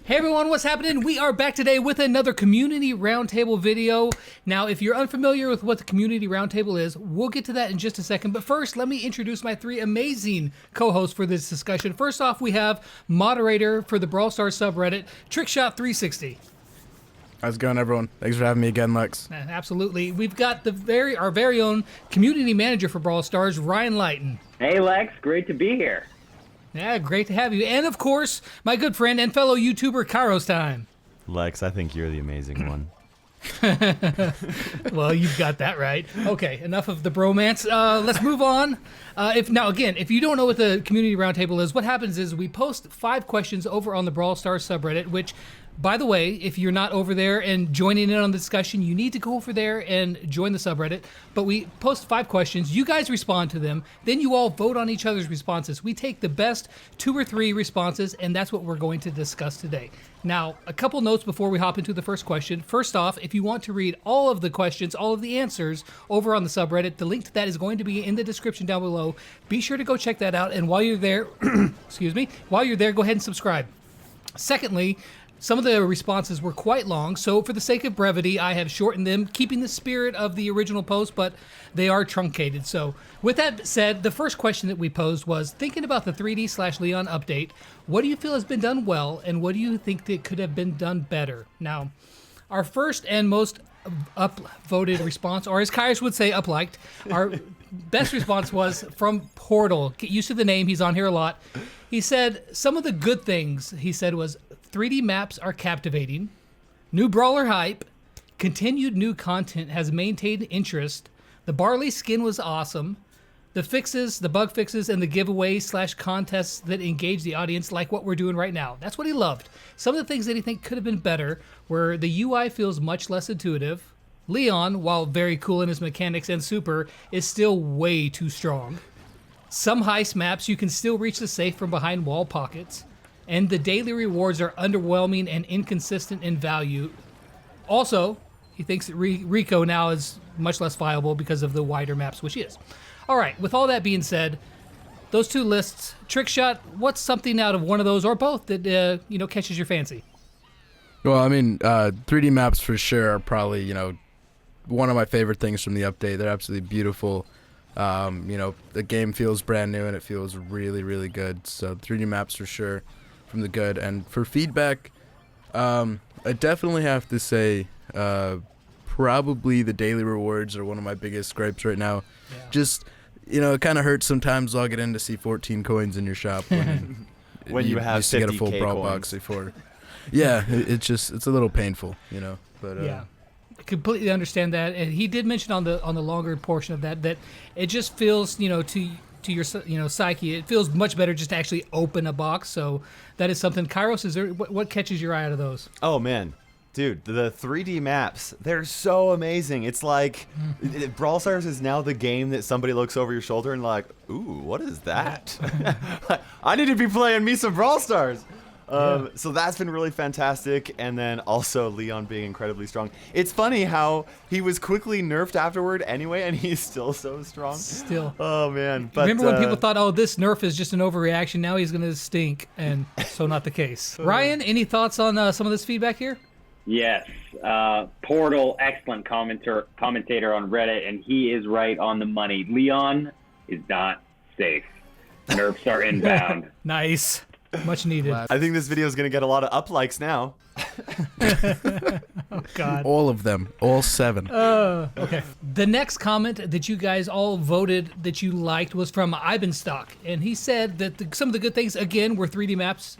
Hey everyone, what's happening? We are back today with another Community Roundtable video. Now, if you're unfamiliar with what the Community Roundtable is, we'll get to that in just a second. But first, let me introduce my three amazing co-hosts for this discussion. First off, we have moderator for the Brawl Stars subreddit, Trikshot360. How's it going, everyone? Thanks for having me again, Lex. Absolutely. We've got our very own community manager for Brawl Stars, Ryan Lighton. Hey Lex, great to be here. Yeah, great to have you. And of course, my good friend and fellow YouTuber, KairosTime. Lex, I think you're the amazing one. Well, you've got that right. Okay, enough of the bromance. Let's move on. If you don't know what the Community Roundtable is, what happens is we post 5 questions over on the Brawl Stars subreddit, which, by the way, if you're not over there and joining in on the discussion, you need to go over there and join the subreddit. But we post 5 questions. You guys respond to them. Then you all vote on each other's responses. We take the best 2 or 3 responses, and that's what we're going to discuss today. Now, a couple notes before we hop into the first question. First off, if you want to read all of the questions, all of the answers over on the subreddit, the link to that is going to be in the description down below. Be sure to go check that out. And while you're there, go ahead and subscribe. Secondly, some of the responses were quite long, so for the sake of brevity, I have shortened them, keeping the spirit of the original post, but they are truncated. So with that said, the first question that we posed was, thinking about the 3D/Leon update, what do you feel has been done well, and what do you think that could have been done better? Now, our first and most upvoted response, or as Kairos would say, upliked, our best response was from Portal. Get used to the name, he's on here a lot. He said, some of the good things, he said, was 3D maps are captivating, new Brawler hype, continued new content has maintained interest, the Barley skin was awesome, the fixes, the bug fixes, and the giveaways/contests that engage the audience like what we're doing right now. That's what he loved. Some of the things that he think could have been better were the UI feels much less intuitive, Leon, while very cool in his mechanics and super, is still way too strong. Some heist maps you can still reach the safe from behind wall pockets, and the daily rewards are underwhelming and inconsistent in value. Also, he thinks that Rico now is much less viable because of the wider maps, which he is. All right, with all that being said, those 2 lists, Trikshot, what's something out of one of those or both that catches your fancy? Well, I mean, 3D maps for sure are probably, one of my favorite things from the update. They're absolutely beautiful. The game feels brand new and it feels really, really good. So 3D maps for sure from the good. And for feedback, I definitely have to say probably the daily rewards are one of my biggest gripes right now. Yeah. Just, it kind of hurts sometimes logging in to see 14 coins in your shop when you have used to get a full 50K Brawl coins. box before. Yeah, it's a little painful, But yeah. Completely understand that, and he did mention on the longer portion of that it just feels to your psyche, it feels much better just to actually open a box. So that is something. Kairos, is there what catches your eye out of those? Oh man, dude, the 3D maps, they're so amazing. It's like Brawl Stars is now the game that somebody looks over your shoulder and like, ooh, what is that? I need to be playing me some Brawl Stars. So that's been really fantastic, and then also Leon being incredibly strong. It's funny how he was quickly nerfed afterward anyway, and he's still so strong. Still. Oh man! But, remember when people thought, "Oh, this nerf is just an overreaction"? Now he's going to stink, and so not the case. Ryan, any thoughts on some of this feedback here? Yes, Portal, excellent commentator on Reddit, and he is right on the money. Leon is not safe. Nerfs are inbound. Nice. Much needed. I think this video is going to get a lot of up likes now. Oh, God. all of them, all 7. Okay. The next comment that you guys all voted that you liked was from Ibenstock, and he said that some of the good things, again, were 3D maps.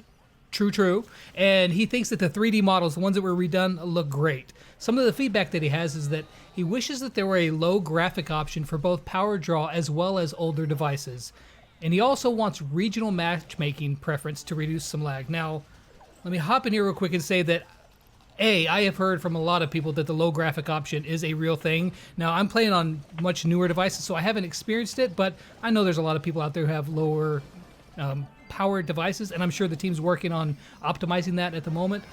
True. And he thinks that the 3D models, the ones that were redone, look great. Some of the feedback that he has is that he wishes that there were a low graphic option for both power draw as well as older devices. And he also wants regional matchmaking preference to reduce some lag. Now, let me hop in here real quick and say that, I have heard from a lot of people that the low graphic option is a real thing. Now, I'm playing on much newer devices, so I haven't experienced it, but I know there's a lot of people out there who have lower powered devices, and I'm sure the team's working on optimizing that at the moment.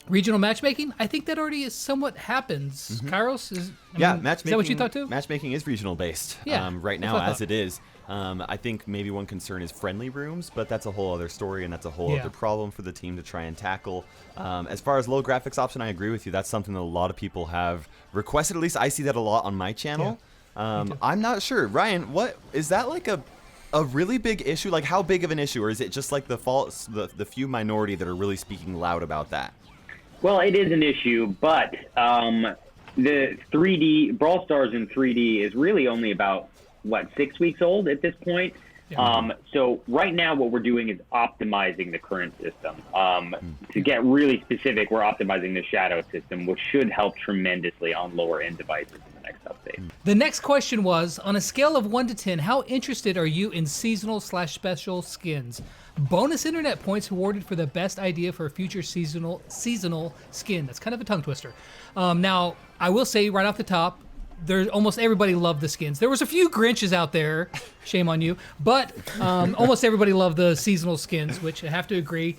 Regional matchmaking, I think that already is somewhat happens. Kairos, is that what you thought too? Matchmaking is regional based. Yeah, right now, as it is. I think maybe one concern is friendly rooms, but that's a whole other story, and that's a whole other problem for the team to try and tackle. As far as low graphics option, I agree with you. That's something that a lot of people have requested. At least I see that a lot on my channel. I'm not sure. Ryan, what is that like a really big issue? Like, how big of an issue, or is it just like the few minority that are really speaking loud about that? Well, it is an issue, but the 3D Brawl Stars in 3D is really only about 6 weeks old at this point. So right now what we're doing is optimizing the current system. To get really specific, we're optimizing the shadow system, which should help tremendously on lower end devices in the next update. The next question was, on a scale of 1 to 10, how interested are you in seasonal/special skins? Bonus internet points awarded for the best idea for a future seasonal skin. That's kind of a tongue twister. Now, I will say right off the top, almost everybody loved the skins. There was a few Grinches out there, shame on you, but almost everybody loved the seasonal skins, which I have to agree.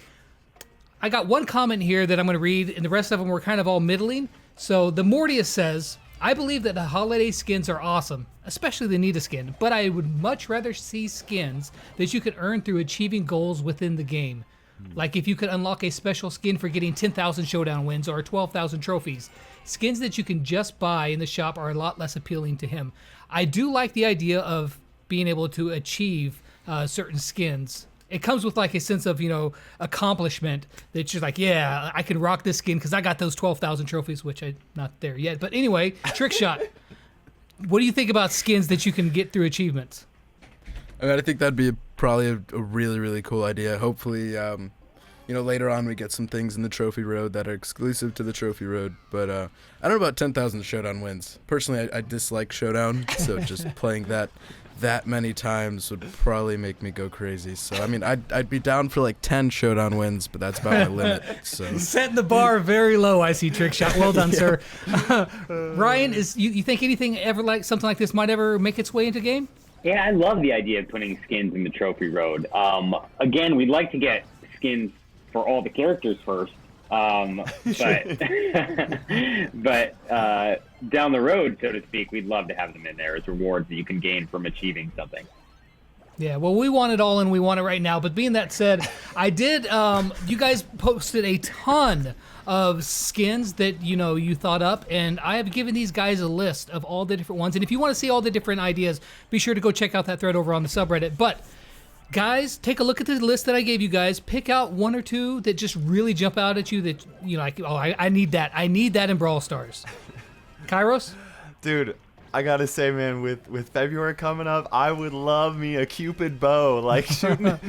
I got one comment here that I'm going to read, and the rest of them were kind of all middling. So the Mortius says, I believe that the holiday skins are awesome, especially the Nita skin, but I would much rather see skins that you could earn through achieving goals within the game. Like if you could unlock a special skin for getting 10,000 showdown wins or 12,000 trophies. Skins that you can just buy in the shop are a lot less appealing to him. I do like the idea of being able to achieve certain skins. It comes with like a sense of, accomplishment that you're like, yeah, I can rock this skin because I got those 12,000 trophies, which I'm not there yet. But anyway, Trikshot, what do you think about skins that you can get through achievements? I mean, I think that'd be probably a really, really cool idea. Hopefully, later on we get some things in the Trophy Road that are exclusive to the Trophy Road. But I don't know about 10,000 Showdown wins. Personally, I dislike Showdown, so just playing that many times would probably make me go crazy. So, I mean, I'd be down for like 10 Showdown wins, but that's about my limit. So setting the bar very low, I see, Trikshot. Well done, sir. Ryan, you think anything ever like something like this might ever make its way into game? Yeah, I love the idea of putting skins in the Trophy Road. Again, we'd like to get skins for all the characters first, but down the road, so to speak, we'd love to have them in there as rewards that you can gain from achieving something. Yeah, well, we want it all and we want it right now. But being that said, I did, you guys posted a ton of skins that, you thought up. And I have given these guys a list of all the different ones. And if you want to see all the different ideas, be sure to go check out that thread over on the subreddit. But guys, take a look at the list that I gave you guys. Pick out one or two that just really jump out at you that, I need that. I need that in Brawl Stars. Kairos? Dude, I gotta say, man, with February coming up, I would love me a Cupid bow, like shooting,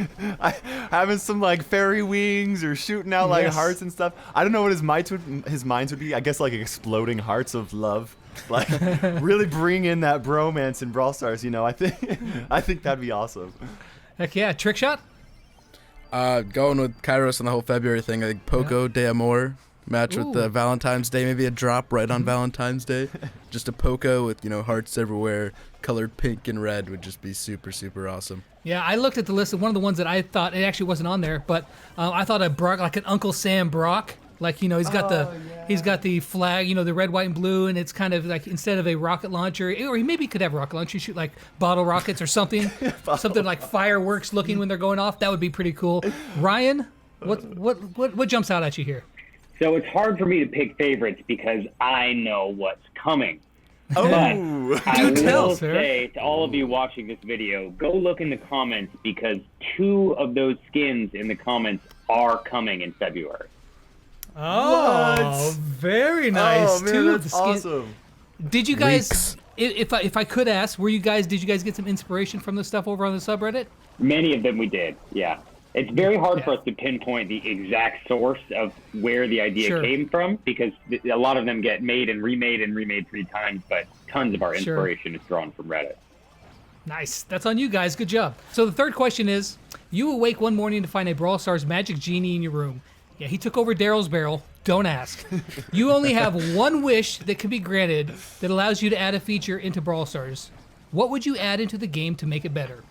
having some like fairy wings or shooting out like hearts and stuff. I don't know what his minds would be. I guess like exploding hearts of love, like really bring in that bromance in Brawl Stars. I think that'd be awesome. Heck yeah, Trikshot? Going with Kairos and the whole February thing, I think Poco de Amor match with the Valentine's Day, maybe a drop right on Valentine's Day. Just a Poco with, hearts everywhere, colored pink and red would just be super, super awesome. Yeah, I looked at the list, and one of the ones that I thought, it actually wasn't on there, but I thought a Brock, like an Uncle Sam Brock, like, he's got the flag, the red, white, and blue, and it's kind of like, instead of a rocket launcher, or he maybe could have a rocket launcher, shoot like bottle rockets or something, something like fireworks looking when they're going off. That would be pretty cool. Ryan, what jumps out at you here? So it's hard for me to pick favorites because I know what's coming. Oh, but I will say to all of you watching this video, go look in the comments because 2 of those skins in the comments are coming in February. Oh, very nice. Oh, man, 2 that's of the skins. awesome. Did you guys, if I could ask, did you guys get some inspiration from the stuff over on the subreddit? Many of them we did, yeah. It's very hard for us to pinpoint the exact source of where the idea came from because a lot of them get made and remade 3 times, but tons of our inspiration is drawn from Reddit. Nice. That's on you guys. Good job. So the third question is, you awake one morning to find a Brawl Stars magic genie in your room. Yeah, he took over Daryl's barrel. Don't ask. You only have one wish that can be granted that allows you to add a feature into Brawl Stars. What would you add into the game to make it better?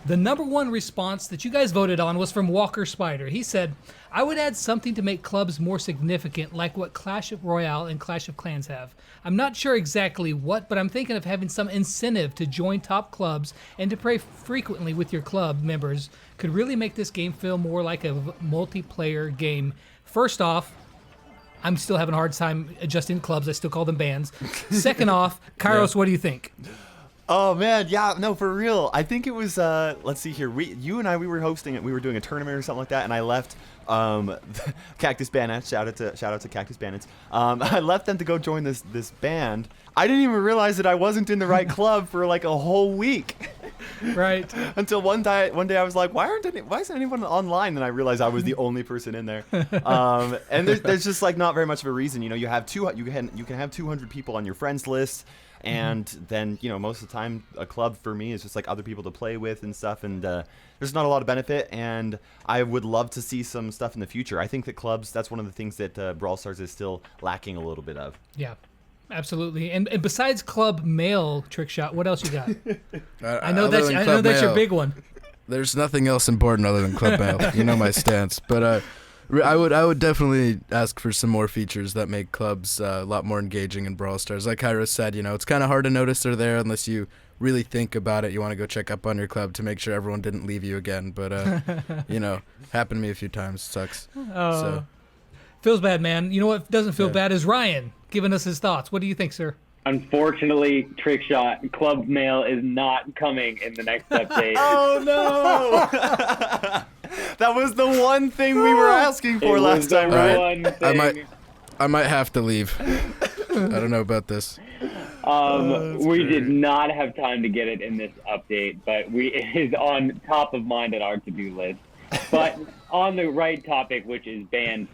The number one response that you guys voted on was from Walker Spider. He said, I would add something to make clubs more significant, like what Clash of Royale and Clash of Clans have. I'm not sure exactly what, but I'm thinking of having some incentive to join top clubs and to play frequently with your club members could really make this game feel more like a multiplayer game. First off, I'm still having a hard time adjusting clubs. I still call them bands. Second off, Kairos, what do you think? Oh man, yeah, no, for real. I think it was. Let's see here. You and I, we were hosting it. We were doing a tournament or something like that, and I left Cactus Bandits. Shout out to Cactus Bandits. I left them to go join this band. I didn't even realize that I wasn't in the right club for like a whole week. Right. Until one day I was like, why isn't anyone online? And I realized I was the only person in there. And there's just like not very much of a reason. You know, you can have 200 people on your friends list. And then, you know, most of the time a club for me is just like other people to play with and stuff. And there's not a lot of benefit. And I would love to see some stuff in the future. I think that clubs, that's one of the things that Brawl Stars is still lacking a little bit of. Yeah, absolutely. And besides club mail, Trikshot, what else you got? I know that's your big one. There's nothing else important other than club mail. You know my stance. But I would definitely ask for some more features that make clubs a lot more engaging in Brawl Stars. Like Kairos said, you know, it's kind of hard to notice they're there unless you really think about it. You want to go check up on your club to make sure everyone didn't leave you again. But, you know, happened to me a few times. Sucks. So. Feels bad, man. You know what doesn't feel bad is Ryan giving us his thoughts. What do you think, sir? Unfortunately, Trikshot, club mail is not coming in the next update. Oh, no! That was the one thing we were asking for last time, right? I might have to leave. I don't know about this. We did not have time to get it in this update, but it is on top of mind at our to-do list. But on the right topic, which is bands,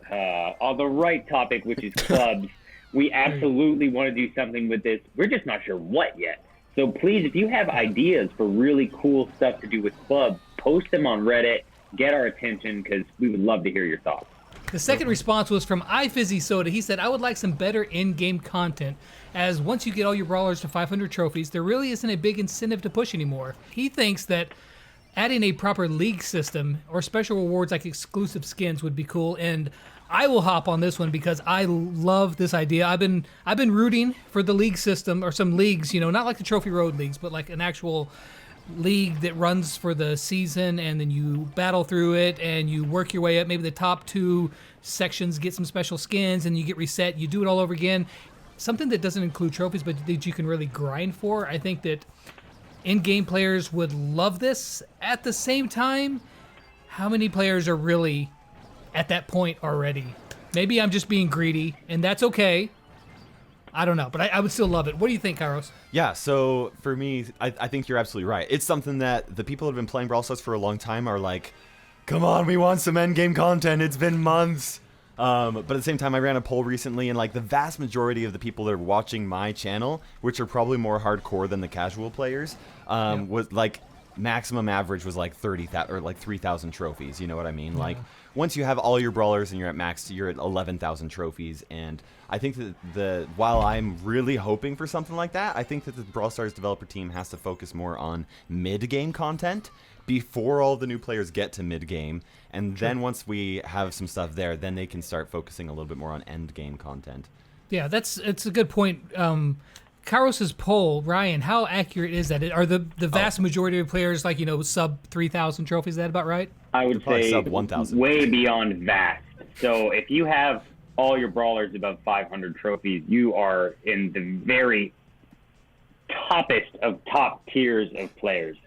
on the right topic, which is clubs, we absolutely want to do something with this. We're just not sure what yet. So please, if you have ideas for really cool stuff to do with clubs, post them on Reddit, get our attention, because we would love to hear your thoughts. The second response was from iFizzy Soda. He said, I would like some better in-game content, as once you get all your brawlers to 500 trophies, there really isn't a big incentive to push anymore. He thinks that adding a proper league system or special rewards like exclusive skins would be cool, and I will hop on this one because I love this idea. I've been rooting for the league system, or some leagues, you know, not like the Trophy Road leagues, but like an actual league that runs for the season, and then you battle through it and you work your way up. Maybe the top 2 sections get some special skins and you get reset. You do it all over again. Something that doesn't include trophies, but that you can really grind for. I think that in-game players would love this. At the same time, how many players are really at that point already? Maybe I'm just being greedy, and that's okay. I don't know, but I would still love it. What do you think, Kairos? Yeah, so for me, I think you're absolutely right. It's something that the people that have been playing Brawl Stars for a long time are like, come on, we want some endgame content. It's been months. But at the same time, I ran a poll recently, and like the vast majority of the people that are watching my channel, which are probably more hardcore than the casual players, was like maximum average was like 30,000 or like 3,000 trophies. You know what I mean? Yeah. Like once you have all your brawlers and you're at max, you're at 11,000 trophies. And I think that while I'm really hoping for something like that, I think that the Brawl Stars developer team has to focus more on mid-game content before all the new players get to mid-game. And then once we have some stuff there, then they can start focusing a little bit more on end-game content. Yeah, it's a good point. Kairos' poll, Ryan, how accurate is that? Are the vast majority of players like, you know, sub 3,000 trophies? Is that about right? I would say sub 1,000. Way beyond vast. So if you have all your brawlers above 500 trophies, you are in the very toppest of top tiers of players.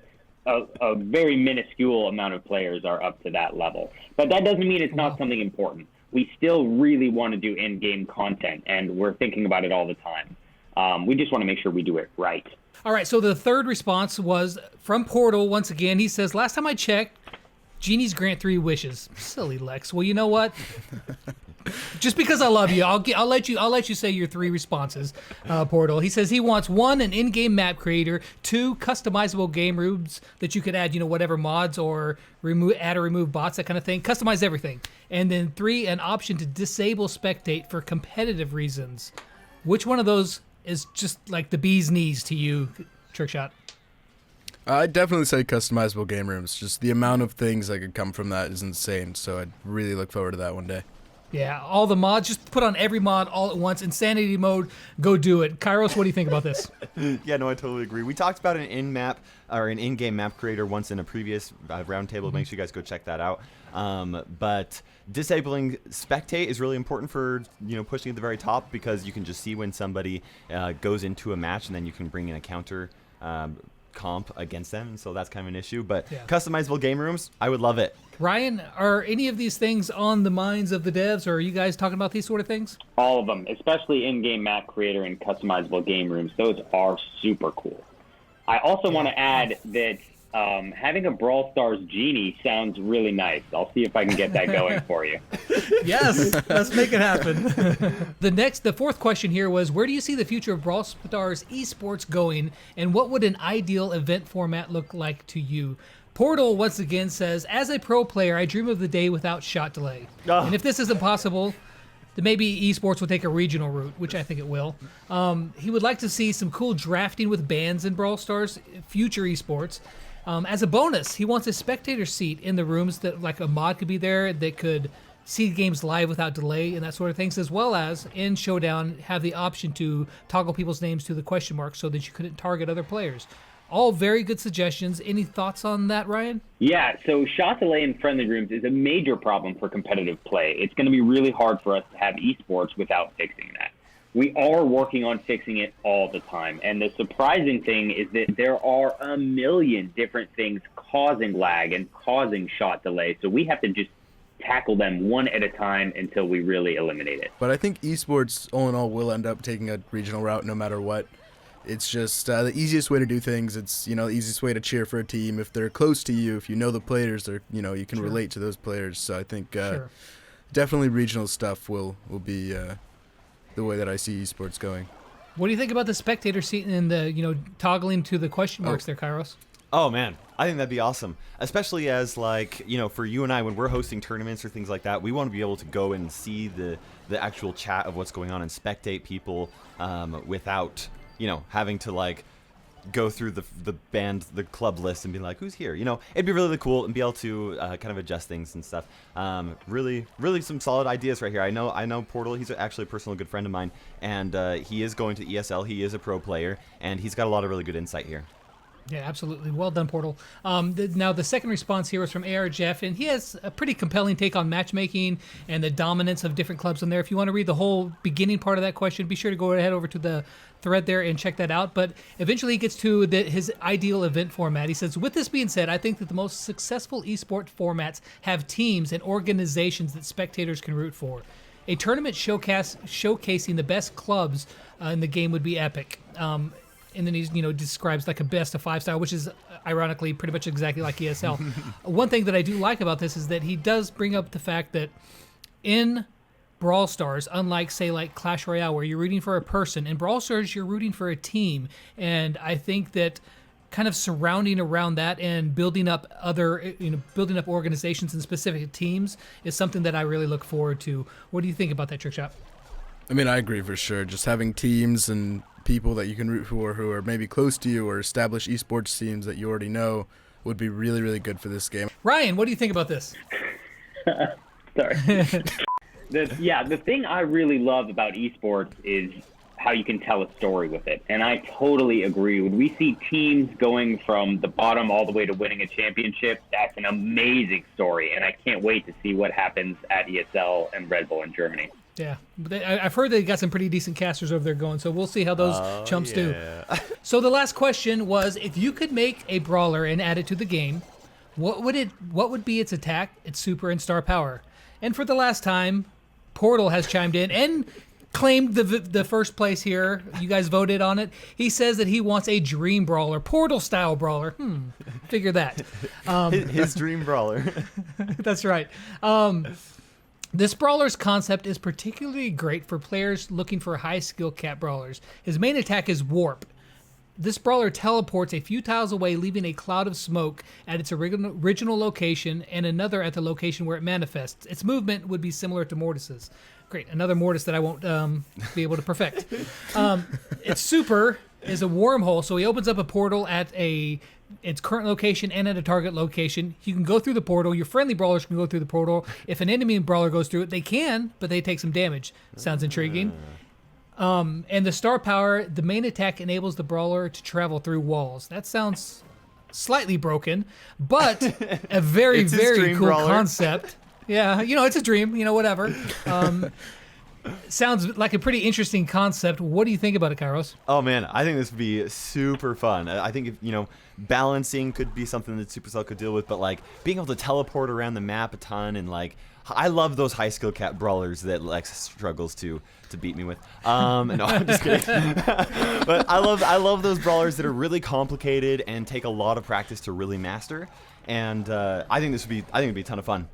A very minuscule amount of players are up to that level. But that doesn't mean it's not something important. We still really want to do in-game content, and we're thinking about it all the time. We just want to make sure we do it right. All right, so the third response was from Portal once again. He says, last time I checked, Genie's grant 3 wishes. Silly Lex. Well, you know what? Just because I love you, I'll let you say your 3 responses, Portal. He says he wants 1, an in-game map creator, 2, customizable game rooms that you could add, you know, whatever mods or add or remove bots, that kind of thing. Customize everything. And then 3, an option to disable spectate for competitive reasons. Which one of those is just like the bee's knees to you, Trikshot? I'd definitely say customizable game rooms. Just the amount of things that could come from that is insane. So I'd really look forward to that one day. Yeah, all the mods, just put on every mod all at once. Insanity mode, go do it. Kairos, what do you think about this? Yeah, no, I totally agree. We talked about an in-map or an in-game map creator once in a previous roundtable. Make sure you guys go check that out. But disabling spectate is really important for pushing at the very top, because you can just see when somebody goes into a match, and then you can bring in a counter comp against them, and so that's kind of an issue. But customizable game rooms, I would love it. Ryan, are any of these things on the minds of the devs, or are you guys talking about these sort of things? All of them, especially in-game map creator and customizable game rooms. Those are super cool. I also want to add that having a Brawl Stars Genie sounds really nice. I'll see if I can get that going for you. Yes, let's make it happen. The fourth question here was, where do you see the future of Brawl Stars eSports going, and what would an ideal event format look like to you? Portal once again says, as a pro player, I dream of the day without shot delay. Oh. And if this isn't possible, then maybe esports will take a regional route, which I think it will. He would like to see some cool drafting with bans in Brawl Stars, future esports. As a bonus, he wants a spectator seat in the rooms that, like, a mod could be there that could see games live without delay and that sort of things, as well as in Showdown have the option to toggle people's names to the question mark so that you couldn't target other players. All very good suggestions. Any thoughts on that, Ryan? Yeah, so shot delay in friendly rooms is a major problem for competitive play. It's going to be really hard for us to have esports without fixing that. We are working on fixing it all the time. And the surprising thing is that there are a million different things causing lag and causing shot delay. So we have to just tackle them one at a time until we really eliminate it. But I think esports, all in all, will end up taking a regional route no matter what. It's just the easiest way to do things. It's, the easiest way to cheer for a team. If they're close to you, if you know the players, they're, you can relate to those players. So I think definitely regional stuff will be the way that I see esports going. What do you think about the spectator seat and the, toggling to the question marks there, Kairos? Oh, man. I think that'd be awesome. Especially as, for you and I, when we're hosting tournaments or things like that, we want to be able to go and see the actual chat of what's going on and spectate people without, having to, go through the club list and be like, who's here? It'd be really cool and be able to kind of adjust things and stuff. Really some solid ideas right here. I know Portal, he's actually a personal good friend of mine, and he is going to ESL. He is a pro player, and he's got a lot of really good insight here. Yeah, absolutely. Well done, Portal. Now, the second response here was from AR Jeff, and he has a pretty compelling take on matchmaking and the dominance of different clubs in there. If you want to read the whole beginning part of that question, be sure to go ahead over to the thread there and check that out. But eventually he gets to his ideal event format. He says, with this being said, I think that the most successful esport formats have teams and organizations that spectators can root for. A tournament showcasing the best clubs in the game would be epic. And then he describes like a best of 5 style, which is ironically pretty much exactly like ESL. One thing that I do like about this is that he does bring up the fact that in Brawl Stars, unlike, say, like Clash Royale, where you're rooting for a person, in Brawl Stars, you're rooting for a team. And I think that kind of surrounding around that and building up building up organizations and specific teams is something that I really look forward to. What do you think about that, Trikshot? I mean, I agree for sure. Just having teams and people that you can root for who are maybe close to you or established esports teams that you already know would be really, really good for this game. Ryan, what do you think about this? Sorry. The thing I really love about esports is how you can tell a story with it. And I totally agree. When we see teams going from the bottom all the way to winning a championship, that's an amazing story. And I can't wait to see what happens at ESL and Red Bull in Germany. Yeah, I've heard they got some pretty decent casters over there going, so we'll see how those chumps do. So the last question was, if you could make a brawler and add it to the game, what would be its attack, its super, and star power? And for the last time, Portal has chimed in and claimed the first place here. You guys voted on it. He says that he wants a dream brawler, Portal style brawler. Figure that. His dream brawler. That's right. This brawler's concept is particularly great for players looking for high skill cap brawlers. His main attack is Warp. This brawler teleports a few tiles away, leaving a cloud of smoke at its original location and another at the location where it manifests. Its movement would be similar to Mortis's. Great, another Mortis that I won't be able to perfect. Its super is a wormhole, so he opens up a portal at a its current location and at a target location. You can go through the portal. Your friendly brawlers can go through the portal. If an enemy brawler goes through it, they can, but they take some damage. Sounds intriguing. And the star power, the main attack enables the brawler to travel through walls. That sounds slightly broken, but a very, very cool concept. Yeah, it's a dream, whatever. Sounds like a pretty interesting concept. What do you think about it, Kairos? Oh man, I think this would be super fun. I think if balancing could be something that Supercell could deal with, but like being able to teleport around the map a ton, and like I love those high skill cap brawlers that Lex struggles to beat me with. No, I'm just kidding. But I love those brawlers that are really complicated and take a lot of practice to really master. And I think it'd be a ton of fun.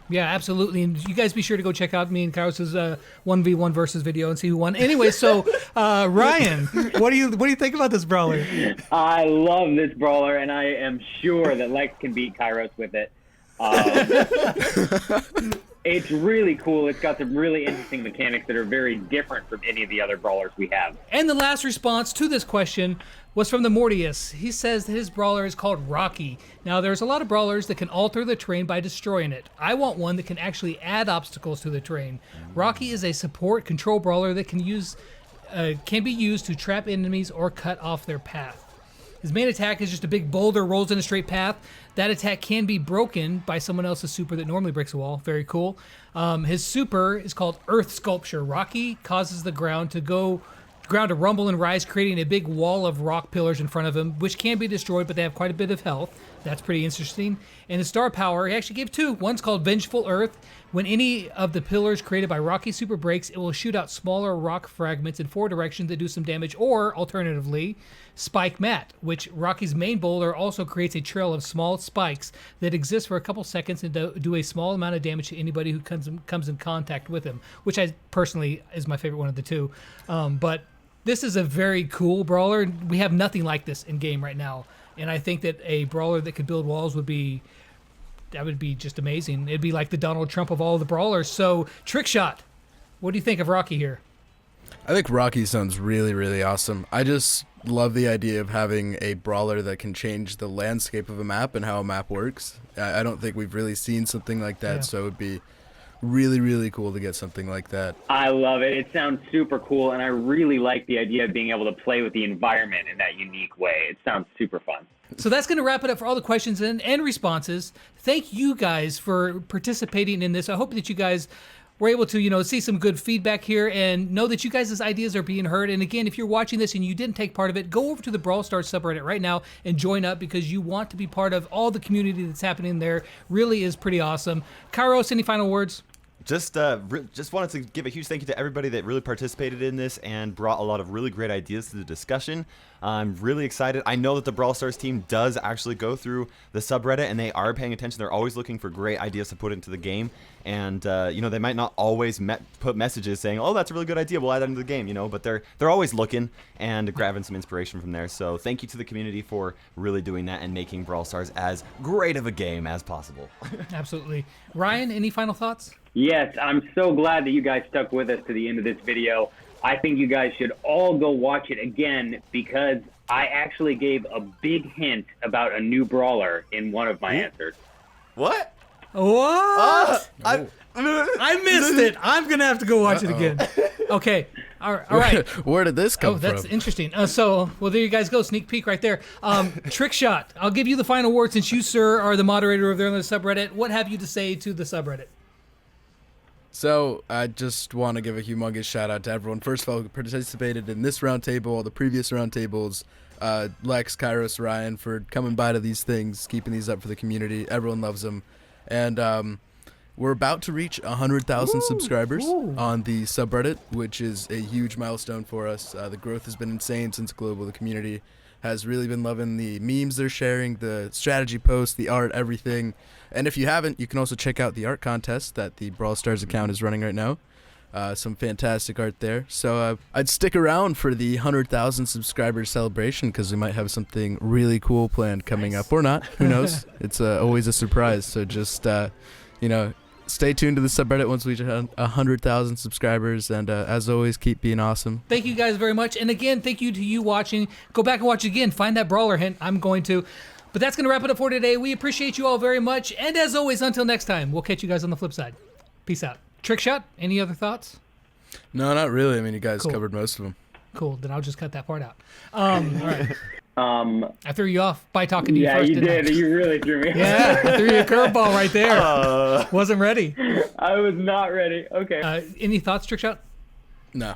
Yeah, absolutely. And you guys be sure to go check out me and Kairos' 1v1 versus video and see who won. Anyway, so Ryan, what do you think about this brawler? I love this brawler, and I am sure that Lex can beat Kairos with it. It's really cool. It's got some really interesting mechanics that are very different from any of the other brawlers we have. And the last response to this question was from the Mortius. He says that his brawler is called Rocky. Now, there's a lot of brawlers that can alter the terrain by destroying it. I want one that can actually add obstacles to the terrain. Rocky is a support control brawler that can be used to trap enemies or cut off their path. His main attack is just a big boulder rolls in a straight path. That attack can be broken by someone else's super that normally breaks a wall. Very cool. His super is called Earth Sculpture. Rocky causes the ground to rumble and rise, creating a big wall of rock pillars in front of him, which can be destroyed, but they have quite a bit of health. That's pretty interesting. And his star power, he actually gave two. One's called Vengeful Earth. When any of the pillars created by Rocky super breaks, it will shoot out smaller rock fragments in 4 directions that do some damage, or alternatively, Spike Mat, which Rocky's main boulder also creates a trail of small spikes that exist for a couple seconds and do a small amount of damage to anybody who comes in contact with him, which I personally is my favorite one of the two. But this is a very cool brawler. We have nothing like this in game right now, and I think that a brawler that could build walls would be just amazing. It'd be like the Donald Trump of all the brawlers. So, Trikshot, what do you think of Rocky here? I think Rocky sounds really, really awesome. I just love the idea of having a brawler that can change the landscape of a map and how a map works. I don't think we've really seen something like that, so it would be really, really cool to get something like that. I love it. It sounds super cool, and I really like the idea of being able to play with the environment in that unique way. It sounds super fun. So that's going to wrap it up for all the questions and responses. Thank you guys for participating in this. I hope that you guys were able to, see some good feedback here and know that you guys' ideas are being heard. And again, if you're watching this and you didn't take part of it, go over to the Brawl Stars subreddit right now and join up, because you want to be part of all the community that's happening there. Really is pretty awesome. Kairos, any final words? Just wanted to give a huge thank you to everybody that really participated in this and brought a lot of really great ideas to the discussion. I'm really excited. I know that the Brawl Stars team does actually go through the subreddit, and they are paying attention. They're always looking for great ideas to put into the game. And, they might not always put messages saying, oh, that's a really good idea, we'll add that into the game, but they're always looking and grabbing some inspiration from there. So thank you to the community for really doing that and making Brawl Stars as great of a game as possible. Absolutely. Ryan, any final thoughts? Yes, I'm so glad that you guys stuck with us to the end of this video. I think you guys should all go watch it again, because I actually gave a big hint about a new brawler in one of my answers. What? What? I missed it. I'm going to have to go watch it again. Okay. All right. Where did this come from? Oh, that's interesting. Well, there you guys go. Sneak peek right there. Trikshot, I'll give you the final word since you, sir, are the moderator over there on the subreddit. What have you to say to the subreddit? So, I just want to give a humongous shout out to everyone, first of all, who participated in this roundtable, the previous roundtables, Lex, Kairos, Ryan, for coming by to these things, keeping these up for the community. Everyone loves them. And we're about to reach 100,000 subscribers on the subreddit, which is a huge milestone for us. The growth has been insane since Global. The community has really been loving the memes they're sharing, the strategy posts, the art, everything. And if you haven't, you can also check out the art contest that the Brawl Stars account is running right now. Some fantastic art there. So I'd stick around for the 100,000 subscribers celebration, because we might have something really cool planned coming up, or not. Who knows? It's always a surprise. So just, stay tuned to the subreddit once we hit 100,000 subscribers. And as always, keep being awesome. Thank you guys very much. And again, thank you to you watching. Go back and watch it again. Find that Brawler hint. I'm going to. But that's going to wrap it up for today. We appreciate you all very much. And as always, until next time, we'll catch you guys on the flip side. Peace out. Trikshot, any other thoughts? No, not really. I mean, you guys Cool. covered most of them. Cool. Then I'll just cut that part out. All right. I threw you off by talking to you Yeah, first. you didn't did. I? You really threw me. Yeah, I threw you a curveball right there. Wasn't ready. I was not ready. Okay. Any thoughts, Trikshot? No.